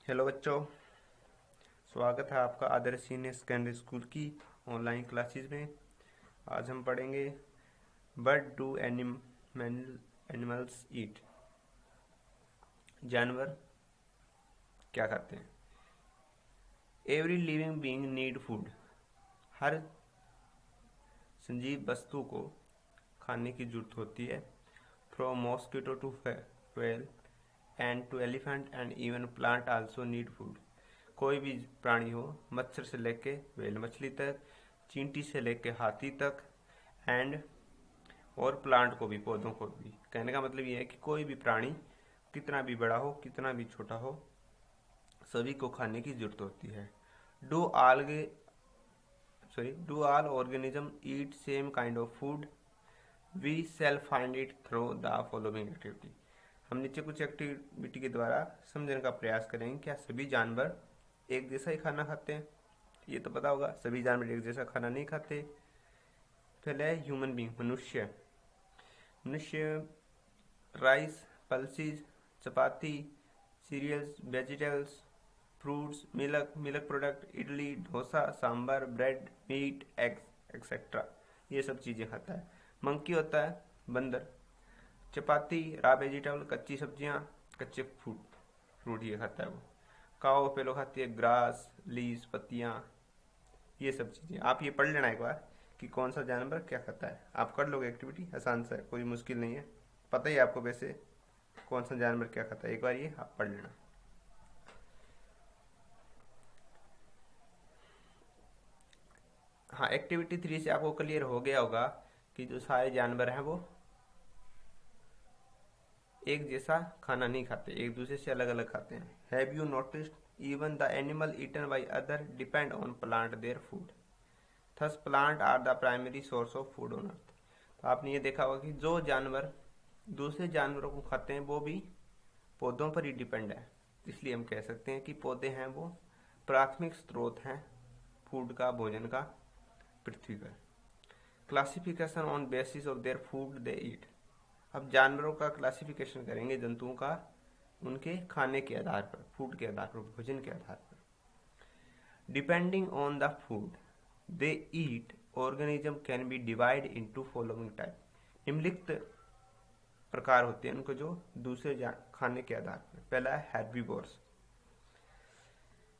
Hello बच्चों, स्वागत है आपका आदर्श सीनियर सेकेंडरी स्कूल की ऑनलाइन क्लासेस में। आज हम पढ़ेंगे व्हाट डू एनिमल्स ईट। जानवर क्या खाते हैं। Every living being need food. हर सजीव वस्तु को खाने की जरूरत होती है। From mosquito to whale and to elephant and even plant also need food. कोई भी प्राणी हो, मच्छर से लेके व्हेल मछली तक, चींटी से लेके हाथी तक, एंड और प्लांट को भी, पौधों को भी। कहने का मतलब ये है कि कोई भी प्राणी कितना भी बड़ा हो, कितना भी छोटा हो, सभी को खाने की जरूरत होती है। Do all do all organism eat same kind of food? We shall find it through the following activity. हम नीचे कुछ एक्टिविटी के द्वारा समझने का प्रयास करेंगे। क्या सभी जानवर एक जैसा ही खाना खाते हैं? ये तो पता होगा, सभी जानवर एक जैसा खाना नहीं खाते। पहले है ह्यूमन बींग, मनुष्य। Rice, pulses, chapati, cereals, vegetables, fruits, milk product, idli, dosa, sambar, bread, meat, eggs etcetera, ये सब चीज़ें खाता है। मंकी होता है बंदर। चपाती, रॉ वेजिटेबल, कच्ची सब्जियां, कच्चे फ्रूट ये खाता है वो। काऊ पेलो खाती है ग्रास, लीव्स, पत्तियां, ये सब चीज़ें। आप ये पढ़ लेना एक बार कि कौन सा जानवर क्या खाता है। आप कर लोगे एक्टिविटी, आसान सा है, कोई मुश्किल नहीं है। पता ही है आपको वैसे कौन सा जानवर क्या खाता है। एक बार ये आप पढ़ लेना। हाँ, एक्टिविटी 3 से आपको क्लियर हो गया होगा कि जो सारे जानवर हैं वो एक जैसा खाना नहीं खाते, एक दूसरे से अलग अलग खाते हैं। Have you noticed even the animal eaten by other depend on plant their food, thus plant are the primary source of food on earth. तो आपने ये देखा होगा कि जो जानवर दूसरे जानवरों को खाते हैं वो भी पौधों पर ही डिपेंड है। इसलिए हम कह सकते हैं कि पौधे हैं वो प्राथमिक स्रोत हैं फूड का, भोजन का, पृथ्वी पर। Classification on basis of their food they eat. अब जानवरों का क्लासिफिकेशन करेंगे, जंतुओं का, उनके खाने के आधार पर, फूड के आधार पर, भोजन के आधार पर। Depending on the food they eat, organism can be divide into following type. निम्नलिखित प्रकार होते हैं उनको जो दूसरे खाने के आधार पर। पहला है हेर्बीवोर्स।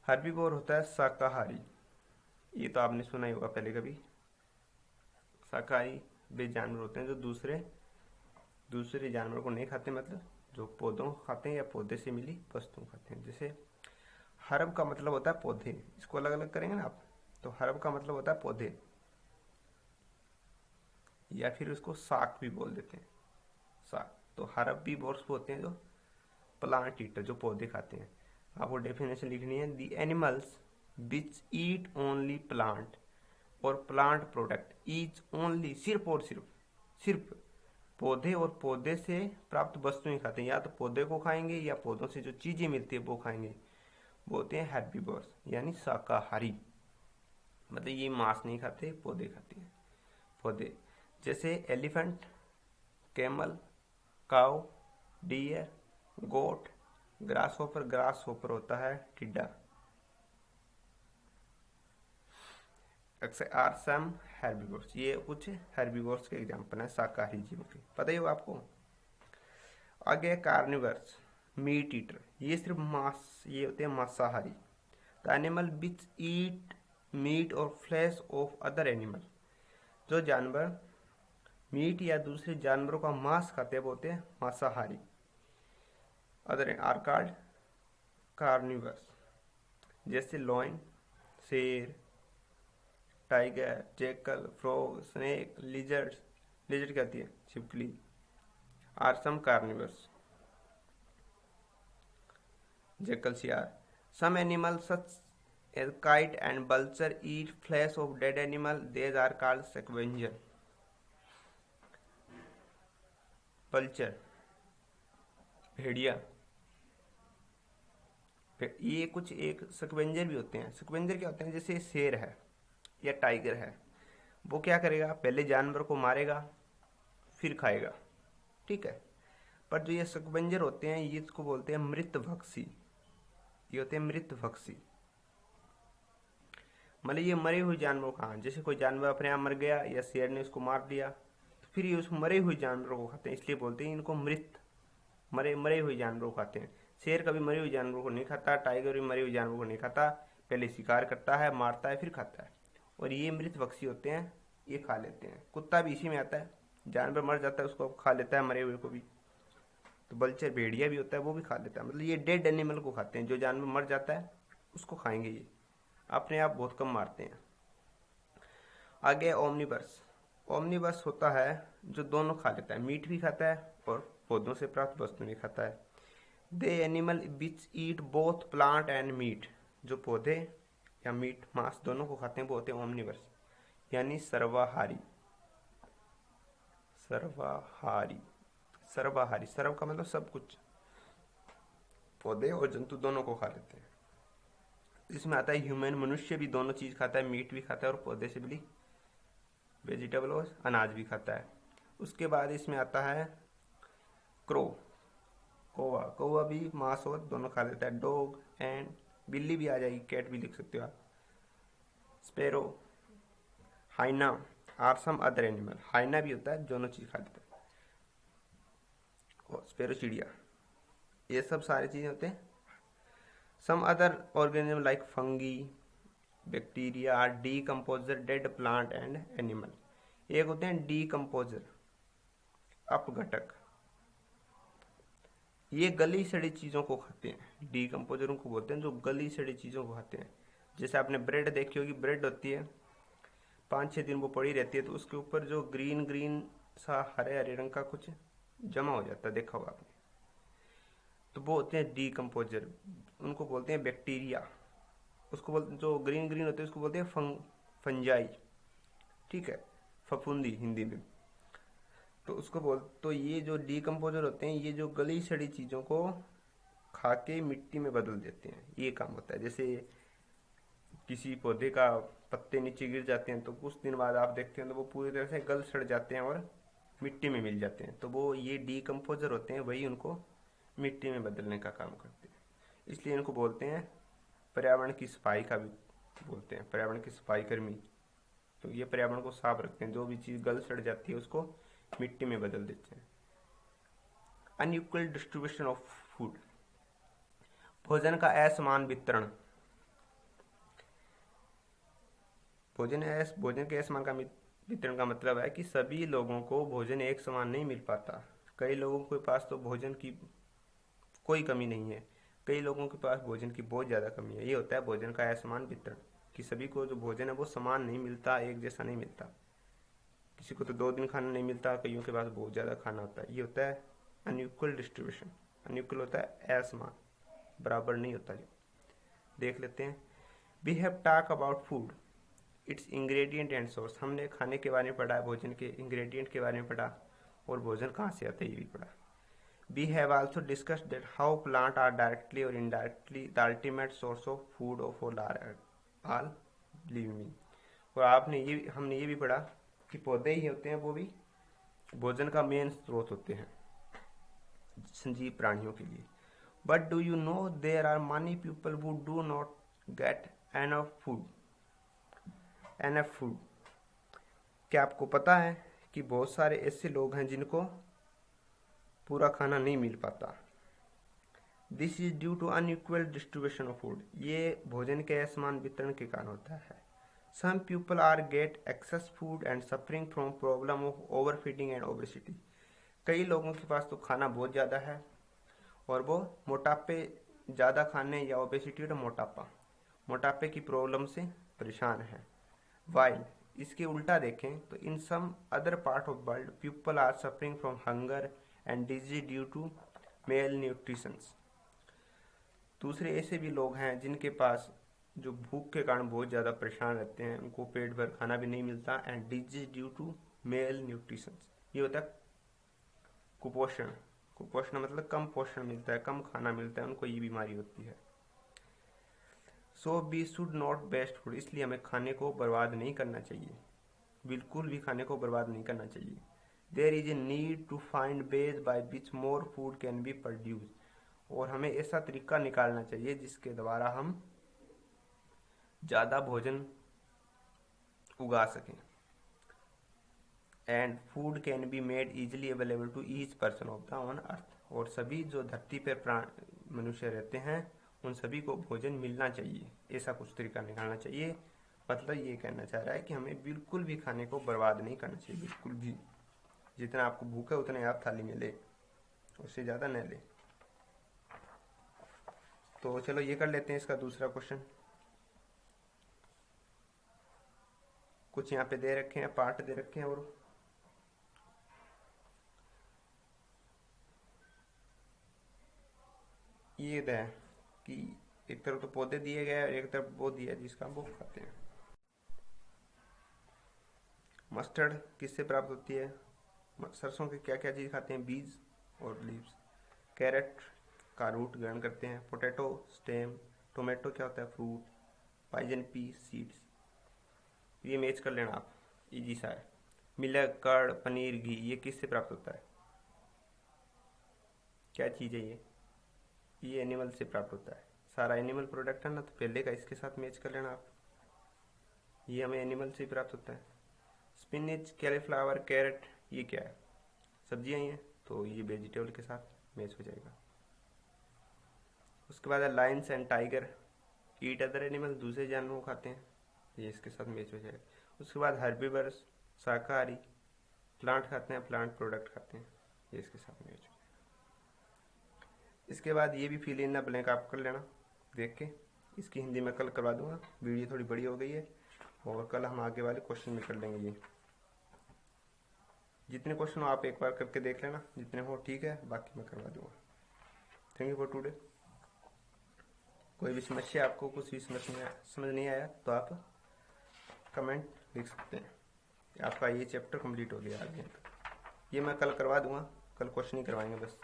हेर्बीवोर होता है शाकाहारी। ये तो आपने सुना ही होगा पहले कभी। शाकाहारी वे जानवर होते हैं जो दूसरे जानवर को नहीं खाते, मतलब जो पौधों को खाते हैं या पौधे से मिली वस्तुओं खाते हैं। जैसे हर्ब का मतलब होता है पौधे, इसको अलग अलग करेंगे ना आप, तो हर्ब का मतलब होता है पौधे, या फिर उसको शाक भी बोल देते हैं, शाक। तो हर्ब भी बोर्स होते हैं जो प्लांट ईटर, जो पौधे खाते हैं। आपको डेफिनेशन लिखनी है, the animals which eat only plant और प्लांट प्रोडक्ट इज ओनली, सिर्फ और सिर्फ पौधे और पौधे से प्राप्त वस्तुएं खाते हैं। या तो पौधे को खाएंगे या पौधों से जो चीजें मिलती है वो खाएंगे, वो होते हैं हेर्बीवोर्स यानी शाकाहारी। मतलब ये मांस नहीं खाते, पौधे खाते हैं, पौधे। जैसे एलिफेंट, कैमल, काउ, डियर, गोट, ग्रास होपर होता है टिड्डा। आर सम हेर्बीवोर्स, ये कुछ हेर्बीवोर्स के एग्जाम्पल हैं शाकाहारी जीवों के, पता ही होगा आपको। आगे कार्निवर्स, मीट ईटर, ये सिर्फ मांस, ये होते हैं मांसाहारी। The animal which eat meat और फ्लैश ऑफ अदर एनिमल, जो जानवर मीट या दूसरे जानवरों का मांस खाते हैं वो होते हैं मांसाहारी। Other are called carnivores. जैसे लॉइन, शेर, tiger, jackal, frog, snake, lizard कहती है छिपकली, आर सम कार्निवर्स। जैकल, सियार। Some animal such as kite and vulture eat flesh of dead animal, these are called scavenger. vulture, भेड़िया, ये कुछ एक स्कवेंजर भी होते हैं। स्कवेंजर क्या होते हैं, जैसे शेर है या टाइगर है, वो क्या करेगा, पहले जानवर को मारेगा फिर खाएगा, ठीक है। पर जो ये स्कवेंजर होते हैं ये इसको बोलते हैं मृतभक्षी। ये होते हैं मृतभक्षी। मतलब ये मरे हुए जानवरों का, जैसे कोई जानवर अपने आप मर गया या शेर ने उसको मार दिया तो फिर ये उस मरे हुए जानवरों को खाते हैं, इसलिए बोलते हैं इनको मृत, मरे हुए जानवरों को खाते हैं। शेर कभी मरे हुए जानवरों को नहीं खाता, टाइगर भी मरे हुए जानवरों को नहीं खाता, पहले शिकार करता है, मारता है, फिर खाता है। और ये मृतभक्षी होते हैं, ये खा लेते हैं। कुत्ता भी इसी में आता है, जानवर मर जाता है उसको खा लेता है, मरे हुए को भी। तो बल्चर भेड़िया भी होता है, वो भी खा लेता है। मतलब ये डेड एनिमल को खाते हैं, जो जानवर मर जाता है उसको खाएंगे। ये अपने आप बहुत कम मारते हैं। आगे ओमनिवर्स। ओमनिवर्स होता है जो दोनों खा लेता है, मीट भी खाता है और पौधों से प्राप्त वस्तु भी खाता है। The animal which eat both plant and meat. जो पौधे या मीट मांस दोनों को खाते हैं वो होते हैं ओमनिवर्स, यानी सर्वाहारी। सर्वाहारी, सर्वाहारी, सर्व का मतलब सब कुछ, पौधे और जंतु दोनों को खा लेते हैं। इसमें आता है ह्यूमन, मनुष्य भी दोनों चीज खाता है, मीट भी खाता है और पौधे से भी वेजिटेबल और अनाज भी खाता है। उसके बाद इसमें आता है क्रो, कौवा। कौवा भी मांस और दोनों खा लेता है। डॉग एंड, बिल्ली भी आ जाएगी, कैट भी लिख सकते हो आप। Sparrow, hyena are some other animal. Hyena भी होता है, दोनों चीज खा लेता है। और स्पैरो चिड़िया, ये सब सारी चीजें होते हैं। Some other organism like fungi, bacteria are decomposer dead plant and animal. एक होते हैं डीकम्पोजर, अपघटक, ये गली सड़ी चीजों को खाते हैं। डीकम्पोजर उनको बोलते हैं जो गली सड़ी चीजों को खाते हैं। जैसे आपने ब्रेड देखी होगी, ब्रेड होती है 5-6 दिन वो पड़ी रहती है, तो उसके ऊपर जो ग्रीन ग्रीन सा हरे हरे रंग का कुछ जमा हो जाता है, देखा होगा आपने, तो वो होते हैं डीकम्पोजर। उनको बोलते हैं बैक्टीरिया। उसको बोलते, जो ग्रीन ग्रीन होते हैं उसको बोलते हैं फंजाई, ठीक है, फफूंदी हिंदी में। तो उसको बोल, तो ये जो डीकम्पोजर होते हैं ये जो गली सड़ी चीजों को खा के मिट्टी में बदल देते हैं, ये काम होता है। जैसे किसी पौधे का पत्ते नीचे गिर जाते हैं तो कुछ दिन बाद आप देखते हैं तो वो पूरी तरह से गल सड़ जाते हैं और मिट्टी में मिल जाते हैं, तो वो ये डीकम्पोजर होते हैं, वही उनको मिट्टी में बदलने का काम करते हैं। इसलिए इनको बोलते हैं पर्यावरण की सफाई का भी बोलते हैं, पर्यावरण की सफाई कर्मी। तो ये पर्यावरण को साफ रखते हैं, जो भी चीज गल सड़ जाती है उसको मिट्टी में बदल देते हैं। अनइक्वल डिस्ट्रीब्यूशन ऑफ फूड, भोजन का असमान वितरण। भोजन के असमान का वितरण का मतलब है कि सभी लोगों को भोजन एक समान नहीं मिल पाता। कई लोगों के पास तो भोजन की कोई कमी नहीं है, कई लोगों के पास भोजन की बहुत ज्यादा कमी है। ये होता है भोजन का असमान वितरण, कि सभी को जो भोजन है वो समान नहीं मिलता, एक जैसा नहीं मिलता। किसी को तो 2 दिन खाना नहीं मिलता, कईयों के पास बहुत ज्यादा खाना होता है। ये होता है अनइक्वल डिस्ट्रीब्यूशन। अनइक्वल होता है असमान, बराबर नहीं होता। जो देख लेते हैं, we have talk about food, its ingredient and source. हमने खाने के बारे में पढ़ा, भोजन के इंग्रेडिएंट के बारे में पढ़ा और भोजन कहाँ से आता है ये भी पढ़ा। We have also discussed that how plants are directly or indirectly the ultimate source of food for all living beings। और हमने ये भी पढ़ा कि पौधे ही होते हैं वो भी भोजन का मेन स्रोत होते हैं सजीव प्राणियों के लिए। But do you know there are many people who do not get enough food? क्या आपको पता है कि बहुत सारे ऐसे लोग हैं जिनको पूरा खाना नहीं मिल पाता। This is due to unequal distribution of food. ये भोजन के असमान वितरण के कारण होता है। Some people are get access food and suffering from problem of over feeding and obesity. कई लोगों के पास तो खाना बहुत ज़्यादा है और वो मोटापे, ज़्यादा खाने या ओबेसिटी और मोटापे की प्रॉब्लम से परेशान है। वाइल इसके उल्टा देखें तो in some other part of world people are suffering from hunger and disease due to malnutrition. दूसरे ऐसे भी लोग हैं जिनके पास जो भूख के कारण बहुत ज़्यादा परेशान रहते हैं, उनको पेट भर खाना भी नहीं मिलता, and disease due to malnutrition. ये होता है कुपोषण। कुपोषण मतलब कम पोषण मिलता है, कम खाना मिलता है, उनको ये बीमारी होती है। So we should not waste food, इसलिए हमें खाने को बर्बाद नहीं करना चाहिए, बिल्कुल भी खाने को बर्बाद नहीं करना चाहिए। There is a need to find ways by which more food can be produce. और हमें ऐसा तरीका निकालना चाहिए जिसके द्वारा हम ज़्यादा भोजन उगा सकें। And food can be made easily available to each person of the on earth. और सभी जो धरती पर प्राण मनुष्य रहते हैं उन सभी को भोजन मिलना चाहिए, ऐसा कुछ तरीका निकालना चाहिए। मतलब ये कहना चाह रहा है कि हमें बिल्कुल भी खाने को बर्बाद नहीं करना चाहिए, बिल्कुल भी। जितना आपको भूख है उतने आप थाली में ले, उससे ज़्यादा न ले। तो चलो ये कर लेते हैं इसका दूसरा क्वेश्चन। कुछ यहाँ पे दे रखे हैं, पार्ट दे रखे हैं, और ये है कि एक तरफ तो पौधे दिए गए और एक तरफ वो दिया जिसका हम वो खाते हैं। मस्टर्ड किससे प्राप्त होती है? सरसों के क्या क्या चीज़ खाते हैं? बीज और लीव्स। कैरेट का रूट ग्रहण करते हैं। Potato stem. टोमेटो क्या होता है? फ्रूट। Pigeon P seeds. ये मैच कर लेना आप, इजी सा है। मिल्क, कर्ड, पनीर, घी, ये किससे प्राप्त होता है? क्या चीज़ है ये एनिमल से प्राप्त होता है। सारा एनिमल प्रोडक्ट है ना, तो पहले का इसके साथ मैच कर लेना आप। ये हमें एनिमल से प्राप्त होता है। स्पिनच, कैलीफ्लावर, कैरेट, ये क्या है? सब्जियां ही हैं, तो ये वेजिटेबल के साथ मैच हो जाएगा। उसके बाद Lions and tiger eat other animal, दूसरे जानवरों को खाते हैं, ये इसके साथ मैच हो जाएगा। उसके बाद हर्बीवर्स शाकाहारी, प्लांट खाते हैं, प्लांट प्रोडक्ट खाते हैं, ये इसके साथ मैच हो जाएगा। इसके बाद ये भी फिल इन द ब्लैंक आप कर लेना देख के। इसकी हिंदी में कल करवा दूंगा, वीडियो थोड़ी बड़ी हो गई है, और कल हम आगे वाले क्वेश्चन में कर लेंगे। ये जितने क्वेश्चन हो आप एक बार करके देख लेना, जितने हो ठीक है, बाकी मैं करवा दूंगा। Thank you for today. कोई भी समस्या, आपको कुछ भी समझ नहीं आया तो आप कमेंट लिख सकते हैं। आपका ये चैप्टर कंप्लीट हो गया आगे। ये मैं कल करवा दूंगा, कल क्वेश्चन ही करवाएंगे बस।